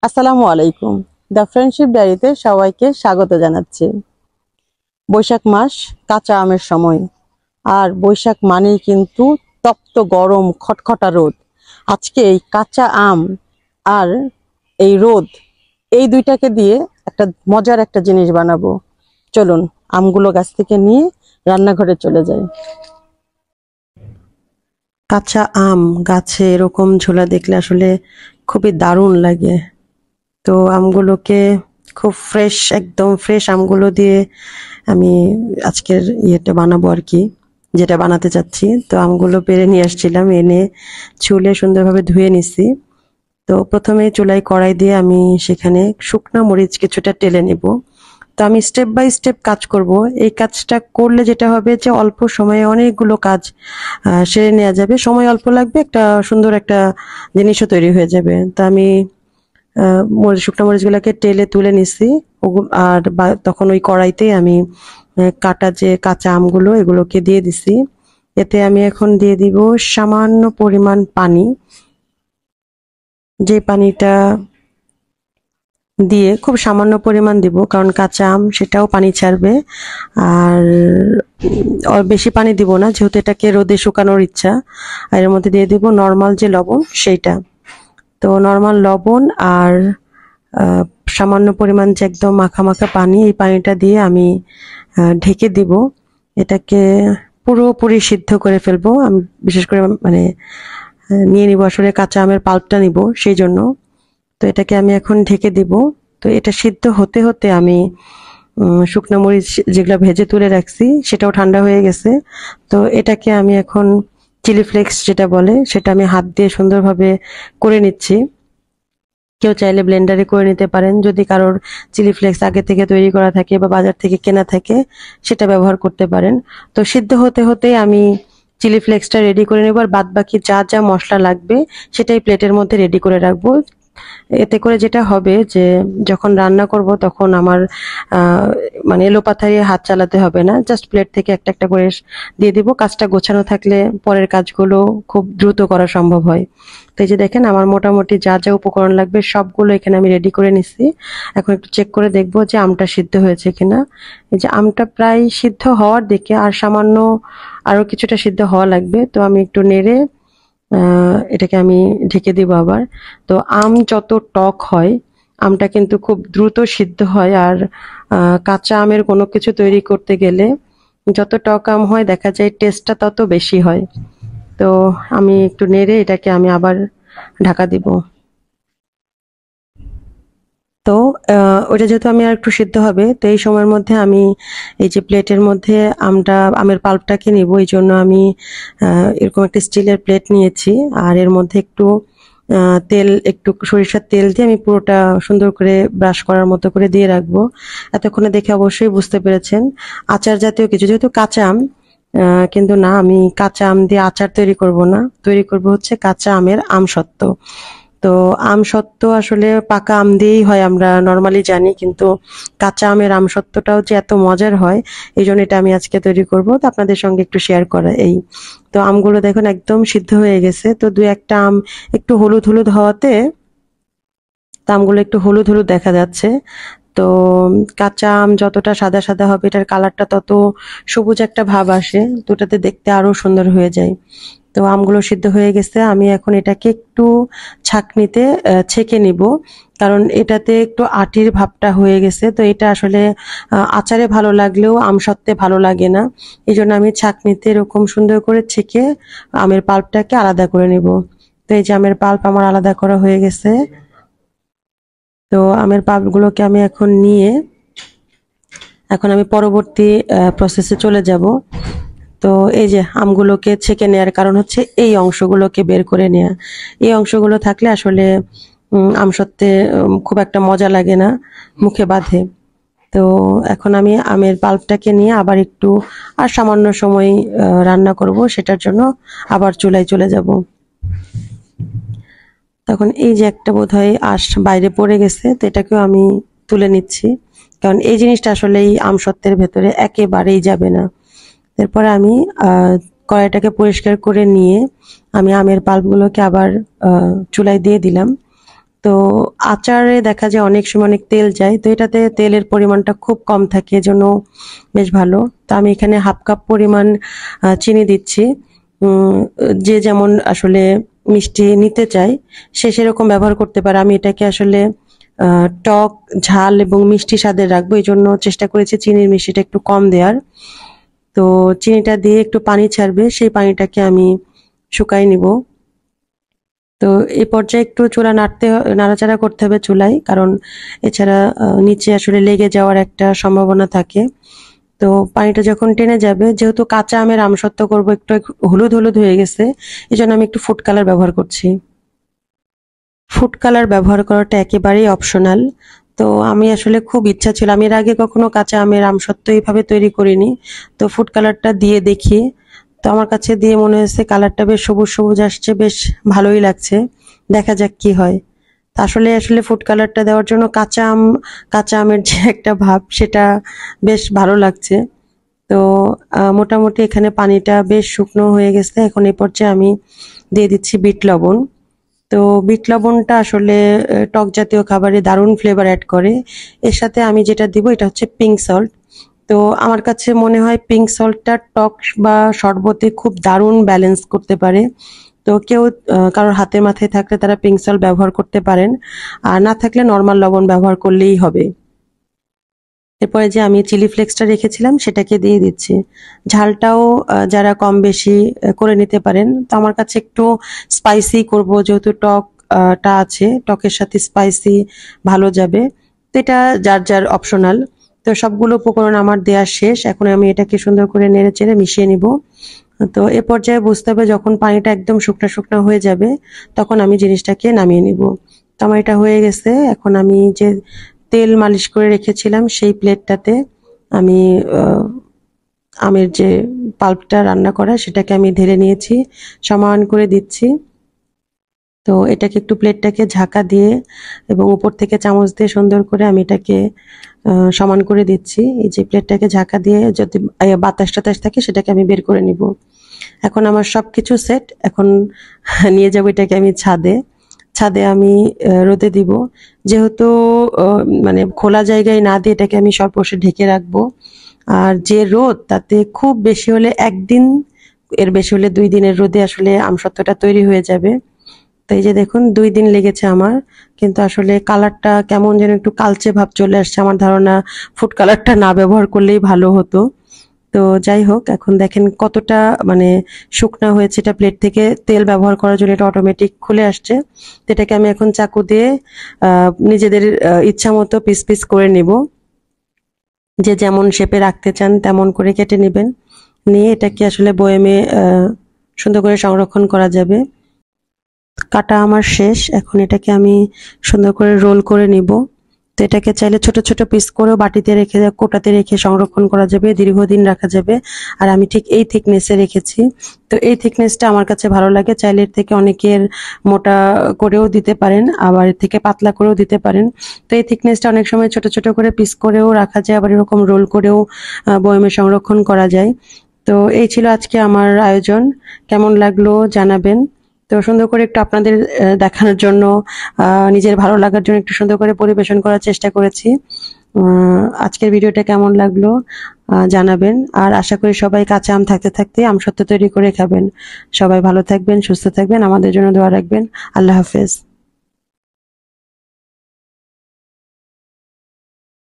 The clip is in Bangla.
আসসালামু আলাইকুম। দ্য ফ্রেন্ডশিপ ডায়েরিতে সবাইকে স্বাগত জানাচ্ছি। বৈশাখ মাস, কাঁচা আমের সময়। আর বৈশাখ মানেই কিন্তু তপ্ত গরম খটখটা রোদ। আজকে এই কাঁচা আম আর এই রোদ, এই দুইটাকে দিয়ে একটা মজার একটা জিনিস বানাবো। চলুন আমগুলো গাছ থেকে নিয়ে রান্নাঘরে চলে যাই। কাঁচা আম গাছে এরকম ঝোলা দেখলে আসলে খুবই দারুণ লাগে। তো আমগুলোকে খুব ফ্রেশ, একদম ফ্রেশ আমগুলো দিয়ে আমি আজকের ইয়েটা বানাবো আর কি, যেটা বানাতে চাচ্ছি। তো আমগুলো পেড়ে নিয়ে আসছিলাম, এনে ছুলে সুন্দরভাবে ধুয়ে নিছি। তো প্রথমে চুলায় কড়াই দিয়ে আমি সেখানে শুকনা মরিচ কিছুটা টেলে নেব। তো আমি স্টেপ বাই স্টেপ কাজ করব। এই কাজটা করলে যেটা হবে যে অল্প সময়ে অনেকগুলো কাজ সেরে নেওয়া যাবে, সময় অল্প লাগবে, একটা সুন্দর একটা জিনিসও তৈরি হয়ে যাবে। তো আমি শুকনো মরিচগুলোকে টেলে তুলে নিছি। আর তখন ওই কড়াইতেই আমি কাটা যে কাঁচা আমগুলো এগুলোকে দিয়ে দিছি। এতে আমি এখন দিয়ে দিব সামান্য পরিমাণ পানি। যে পানিটা দিয়ে খুব সামান্য পরিমাণ দিব, কারণ কাঁচা আম সেটাও পানি ছাড়বে। আর বেশি পানি দিব না, যেহেতু এটাকে রোদে শুকানোর ইচ্ছা। আর এর মধ্যে দিয়ে দিব নর্মাল যে লবণ সেইটা। তো নর্মাল লবণ আর আহ, সামান্য পরিমাণ যে একদম মাখা মাখা পানি, এই পানিটা দিয়ে আমি ঢেকে দিব। এটাকে পুরোপুরি সিদ্ধ করে ফেলবো আমি। বিশেষ করে মানে নিয়ে নিব আসলে কাঁচা আমের পাল্পটা নিব সেই জন্য। তো এটাকে আমি এখন ঢেকে দিব। তো এটা সিদ্ধ হতে হতে আমি শুকনো মরিচ যেগুলো ভেজে তুলে রাখছি সেটাও ঠান্ডা হয়ে গেছে। তো এটাকে আমি এখন চিলি ফ্লেক্স যেটা বলে সেটা আমি হাত দিয়ে সুন্দরভাবে করে নিচ্ছি। কেউ চাইলে ব্লেন্ডারে করে নিতে পারেন, যদি কারোর চিলি ফ্লেক্স আগে থেকে তৈরি করা থাকে বা বাজার থেকে কেনা থাকে সেটা ব্যবহার করতে পারেন। তো সিদ্ধ হতে হতেই আমি চিলি ফ্লেক্সটা রেডি করে নেব, আর বাদ বাকি যা যা মশলা লাগবে সেটাই প্লেটের মধ্যে রেডি করে রাখবো। এতে করে যেটা হবে যে যখন রান্না করব তখন আমার আহ, মানে এলোপাথারি হাত চালাতে হবে না, জাস্ট প্লেট থেকে একটা একটা করে দিয়ে দিব। কাজটা গোছানো থাকলে পরের কাজগুলো খুব দ্রুত করা সম্ভব হয়। তো এই যে দেখেন আমার মোটামুটি যা যা উপকরণ লাগবে সবগুলো এখানে আমি রেডি করে নিছি। এখন একটু চেক করে দেখবো যে আমটা সিদ্ধ হয়েছে কিনা। এই যে আমটা প্রায় সিদ্ধ হওয়ার দিকে, আর সামান্য আরো কিছুটা সিদ্ধ হওয়া লাগবে। তো আমি একটু নেড়ে এটাকে আমি ঢেকে দিব আবার। তো আম যত টক হয়, আমটা কিন্তু খুব দ্রুত সিদ্ধ হয়। আর কাঁচা আমের কোনো কিছু তৈরি করতে গেলে যত টক আম হয় দেখা যায় টেস্টটা তত বেশি হয়। তো আমি একটু নেড়ে এটাকে আমি আবার ঢাকা দিব। তো ওটা যেহেতু আমি আর একটু সিদ্ধ হবে, তো এই সময়ের মধ্যে আমি এই যে প্লেটের মধ্যে আমের পাল্পটাকে নিব। এই জন্য আমি এরকম একটা স্টিলের প্লেট নিয়েছি। আর এর মধ্যে একটু তেল, একটু সরিষার তেল দিয়ে আমি পুরোটা সুন্দর করে ব্রাশ করার মতো করে দিয়ে রাখবো। এতক্ষণে দেখে অবশ্যই বুঝতে পেরেছেন আচার জাতীয় কিছু, যেহেতু কাঁচা আম। কিন্তু না, আমি কাঁচা আম দিয়ে আচার তৈরি করব না, তৈরি করব হচ্ছে কাঁচা আমের আমসত্ত্ব। তো আমসত্ত্ব আসলে পাকা আম দিয়েই হয় আমরা নর্মালি জানি, কিন্তু কাঁচা আমের আমসত্ত্বটাও যে এত মজার হয় এই জন্য এটা আমি আজকে তৈরি করব। তো আপনাদের সঙ্গে একটু শেয়ার করা এই। তো আমগুলো দেখুন একদম সিদ্ধ হয়ে গেছে। তো দুই একটা আম একটু হলুদ হলুদ হওয়াতে, তো আমগুলো একটু হলুদ হলুদ দেখা যাচ্ছে। তো কাঁচা আম যতটা সাদা সাদা হবে এটার কালারটা তত সবুজ একটা ভাব আসে, তো ওটাতে দেখতে আরো সুন্দর হয়ে যায়। তো আমগুলো সিদ্ধ হয়ে গেছে, আমি এখন এটাকে একটু ছাঁকনিতে ছেঁকে নিব, কারণ এটাতে একটু আটির ভাবটা হয়ে গেছে। তো এটা আসলে আচারে ভালো লাগলেও আমসত্ত্বে ভালো লাগে না। এই জন্য আমি ছাঁকনিতে এরকম সুন্দর করে ছেঁকে আমের পাল্পটাকে আলাদা করে নিব। তো এই যে আমের পাল্প আমার আলাদা করা হয়ে গেছে। তো আমের পাল্পগুলোকে আমি এখন নিয়ে এখন আমি পরবর্তী প্রসেসে চলে যাব। তো এই যে আমগুলোকে ছেঁকে নেওয়ার কারণ হচ্ছে এই অংশগুলোকে বের করে নেওয়া। এই অংশগুলো থাকলে আসলে আমসত্ত্বে খুব একটা মজা লাগে না, মুখে বাধে। তো এখন আমি আমের পাল্পটাকে নিয়ে আবার একটু আর সামান্য সময় রান্না করব, সেটার জন্য আবার চুলায় চলে যাব। তখন এই যে একটা বোধহয় আঁশ বাইরে পড়ে গেছে, তো এটাকেও আমি তুলে নিচ্ছি, কারণ এই জিনিসটা আসলে এই আমসত্ত্বের ভেতরে একেবারেই যাবে না। এরপরে আমি কড়াইটাকে পরিষ্কার করে নিয়ে আমি আমের পাল্পগুলোকে আবার চুলায় দিয়ে দিলাম। তো আচারে দেখা যায় অনেক সময় অনেক তেল যায়, তো এটাতে তেলের পরিমাণটা খুব কম থাকে, এজন্য বেশ ভালো। তো আমি এখানে হাফ কাপ পরিমাণ চিনি দিচ্ছি। উম, যে যেমন আসলে মিষ্টি নিতে চায় সে সেরকম ব্যবহার করতে পারে। আমি এটাকে আসলে টক, ঝাল এবং মিষ্টি স্বাদের রাখবো, এই জন্য চেষ্টা করেছি চিনির মিষ্টিটা একটু কম দেওয়ার। তো চিনিটা দিয়ে একটু পানি ছাড়বে, সেই পানিটাকে আমি শুকাই নিব। তো এই পর্যায়ে একটু চুলা নাড়াচাড়া করতে হবে চুলায়, কারণ এছাড়া নিচে আসলে লেগে যাওয়ার একটা সম্ভাবনা থাকে। তো পানিটা যখন টেনে যাবে, যেহেতু কাঁচা আমের আমসত্ত্ব করব, একটু হলুদ হলুদ হয়ে গেছে, এই জন্য আমি একটু ফুড কালার ব্যবহার করছি। ফুড কালার ব্যবহার করাটা একেবারেই অপশনাল। তো আমি আসলে খুব ইচ্ছা ছিল, আমি এর আগে কখনো কাঁচা আমের আমসত্ত্ব এইভাবে তৈরি করিনি। তো ফুড কালারটা দিয়ে দেখি, তো আমার কাছে দিয়ে মনে হয়েছে কালারটা বেশ সবুজ সবুজ আসছে, বেশ ভালোই লাগছে। দেখা যাক কি হয়। তা আসলে আসলে ফুড কালারটা দেওয়ার জন্য কাঁচা আমের যে একটা ভাব, সেটা বেশ ভালো লাগছে। তো মোটামুটি এখানে পানিটা বেশ শুকনো হয়ে গেছে। এখন এই পর্যায়ে আমি দিয়ে দিচ্ছি বিট লবণ। তো বিট লবণটা আসলে টক জাতীয় খাবারে দারুণ ফ্লেভার অ্যাড করে। এর সাথে আমি যেটা দিব এটা হচ্ছে পিঙ্ক সল্ট। তো আমার কাছে মনে হয় পিঙ্ক সল্টটা টক বা শরবতে খুব দারুণ ব্যালেন্স করতে পারে। তো কেউ কারোর হাতের মাথায় থাকলে তারা পিঙ্ক সল্ট ব্যবহার করতে পারেন, আর না থাকলে নর্মাল লবণ ব্যবহার করলেই হবে। এরপরে যে আমি চিলি ফ্লেক্সটা রেখেছিলাম সেটাকে দিয়ে দিচ্ছি। ঝালটাও যারা কম বেশি করে নিতে পারেন। তো আমার কাছে একটু স্পাইসি করব, যেহেতু টা আছে, টকের সাথে স্পাইসি ভালো যাবে। তো এটা যার যার অপশনাল। তো সবগুলো উপকরণ আমার দেওয়া শেষ, এখন আমি এটাকে সুন্দর করে নেড়ে চেড়ে মিশিয়ে নিব। তো এ পর্যায়ে বুঝতে হবে যখন পানিটা একদম শুকনা শুকনা হয়ে যাবে, তখন আমি জিনিসটাকে নামিয়ে নিব। তো আমার এটা হয়ে গেছে। এখন আমি যে তেল মালিশ করে রেখেছিলাম সেই প্লেটটাতে আমি আমের যে পাল্পটা রান্না করা সেটাকে আমি ঢেলে নিয়েছি, সমান করে দিচ্ছি। তো এটাকে একটু প্লেটটাকে ঝাঁকা দিয়ে এবং উপর থেকে চামচ দিয়ে সুন্দর করে আমি এটাকে সমান করে দিচ্ছি। এই যে প্লেটটাকে ঝাঁকা দিয়ে যদি বাতাস টাতাস থাকে সেটাকে আমি বের করে নিব। এখন আমার সবকিছু সেট। এখন নিয়ে যাবো এটাকে আমি ছাদে। ছাদে আমি রোদে দিব। যেহেতু মানে খোলা জায়গায় না দিয়ে এটাকে আমি সর্বশেষে ঢেকে রাখবো। আর যে রোদ, তাতে খুব বেশি হলে একদিন, এর বেশি হলে 2 দিনের রোদে আসলে আমসত্ত্বটা তৈরি হয়ে যাবে। তো এই যে দেখুন 2 দিন লেগেছে আমার, কিন্তু আসলে কালারটা কেমন যেন একটু কালচে ভাব চলে আসছে। আমার ধারণা ফুড কালারটা না ব্যবহার করলেই ভালো হতো। তো যাই হোক, এখন দেখেন কতটা মানে শুকনা হয়েছে, এটা প্লেট থেকে তেল ব্যবহার করার জন্য এটা অটোমেটিক খুলে আসছে। তো এটাকে আমি এখন চাকু দিয়ে নিজেদের ইচ্ছা মতো পিস পিস করে নিব। যে যেমন শেপে রাখতে চান তেমন করে কেটে নেবেন। নিয়ে এটাকে আসলে বয়েমে সুন্দর করে সংরক্ষণ করা যাবে। কাটা আমার শেষ, এখন এটাকে আমি সুন্দর করে রোল করে নিব। তো এটাকে চাইলে ছোট ছোট পিস করেও বাটিতে রেখে কোটাতে রেখে সংরক্ষণ করা যাবে, দীর্ঘদিন রাখা যাবে। আর আমি ঠিক এই থিকনেসে রেখেছি। তো এই থিকনেসটা আমার কাছে ভালো লাগে। চাইলে এর থেকে অনেকের মোটা করেও দিতে পারেন, আবার এর থেকে পাতলা করেও দিতে পারেন। তো এই থিকনেসটা অনেক সময় ছোট ছোট করে পিস করেও রাখা যায়, আবার এরকম রোল করেও বয়মে সংরক্ষণ করা যায়। তো এই ছিল আজকে আমার আয়োজন। কেমন লাগলো জানাবেন। তো সুন্দর করে একটু আপনাদের দেখানোর জন্য, নিজের ভালো লাগার জন্য একটু সুন্দর করে পরিবেশন করার চেষ্টা করেছি। আজকের ভিডিওটা কেমন লাগলো জানাবেন। আর আশা করি সবাই কাঁচা আম থাকতে থাকতে আমসত্ত্ব তৈরি করে খাবেন। সবাই ভালো থাকবেন, সুস্থ থাকবেন, আমাদের জন্য দোয়া রাখবেন। আল্লাহ হাফেজ।